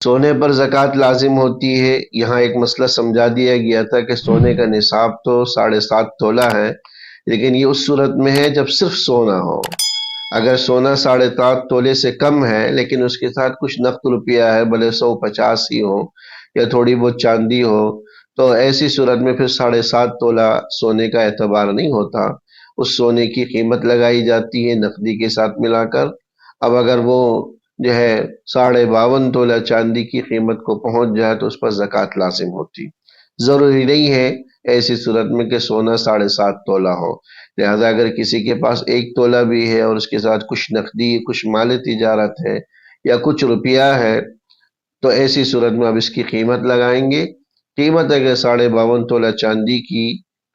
سونے پر زکوٰۃ لازم ہوتی ہے۔ یہاں ایک مسئلہ سمجھا دیا گیا تھا کہ سونے کا نصاب تو 7.5 تولہ ہے، لیکن یہ اس صورت میں ہے جب صرف سونا ہو۔ اگر سونا 7.5 تولے سے کم ہے لیکن اس کے ساتھ کچھ نقد روپیہ ہے، بھلے 150 ہی ہو یا تھوڑی بہت چاندی ہو، تو ایسی صورت میں پھر 7.5 تولہ سونے کا اعتبار نہیں ہوتا۔ اس سونے کی قیمت لگائی جاتی ہے نقدی کے ساتھ ملا کر۔ اب اگر وہ جو ہے 52.5 تولہ چاندی کی قیمت کو پہنچ جائے تو اس پر زکوٰۃ لازم ہوتی۔ ضروری نہیں ہے ایسی صورت میں کہ سونا 7.5 تولہ ہو، لہذا اگر کسی کے پاس 1 تولہ بھی ہے اور اس کے ساتھ کچھ نقدی، کچھ مال تجارت ہے یا کچھ روپیہ ہے، تو ایسی صورت میں اب اس کی قیمت لگائیں گے۔ قیمت اگر 52.5 تولہ چاندی کی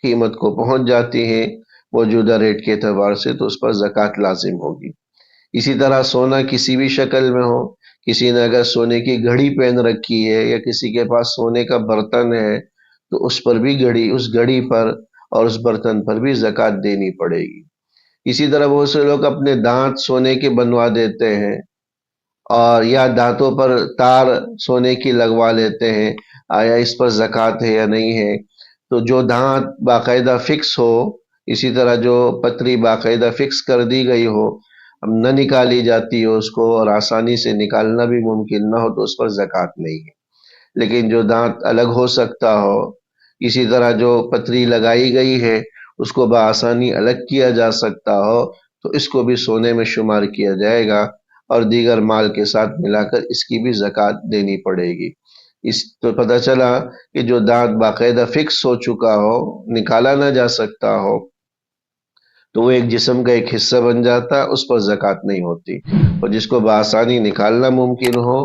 قیمت کو پہنچ جاتی ہے موجودہ ریٹ کے اعتبار سے، تو اس پر زکوٰۃ لازم ہوگی۔ اسی طرح سونا کسی بھی شکل میں ہو، کسی نے اگر سونے کی گھڑی پہن رکھی ہے یا کسی کے پاس سونے کا برتن ہے، تو اس پر بھی اس گھڑی پر اور اس برتن پر بھی زکوٰۃ دینی پڑے گی۔ اسی طرح بہت سے لوگ اپنے دانت سونے کے بنوا دیتے ہیں اور یا دانتوں پر تار سونے کی لگوا لیتے ہیں، آیا اس پر زکوٰۃ ہے یا نہیں ہے؟ تو جو دانت باقاعدہ فکس ہو، اسی طرح جو پتری باقاعدہ فکس کر دی گئی ہو، اب نہ نکالی جاتی ہو اس کو اور آسانی سے نکالنا بھی ممکن نہ ہو، تو اس پر زکوٰۃ نہیں ہے۔ لیکن جو دانت الگ ہو سکتا ہو، اسی طرح جو پتری لگائی گئی ہے اس کو بآسانی الگ کیا جا سکتا ہو، تو اس کو بھی سونے میں شمار کیا جائے گا اور دیگر مال کے ساتھ ملا کر اس کی بھی زکوٰۃ دینی پڑے گی۔ اس تو پتہ چلا کہ جو دانت باقاعدہ فکس ہو چکا ہو، نکالا نہ جا سکتا ہو، تو وہ ایک جسم کا ایک حصہ بن جاتا، اس پر زکوٰۃ نہیں ہوتی۔ اور جس کو بآسانی نکالنا ممکن ہو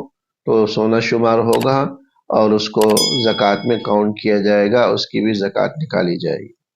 تو سونا شمار ہوگا اور اس کو زکوٰۃ میں کاؤنٹ کیا جائے گا، اس کی بھی زکوٰۃ نکالی جائے گی۔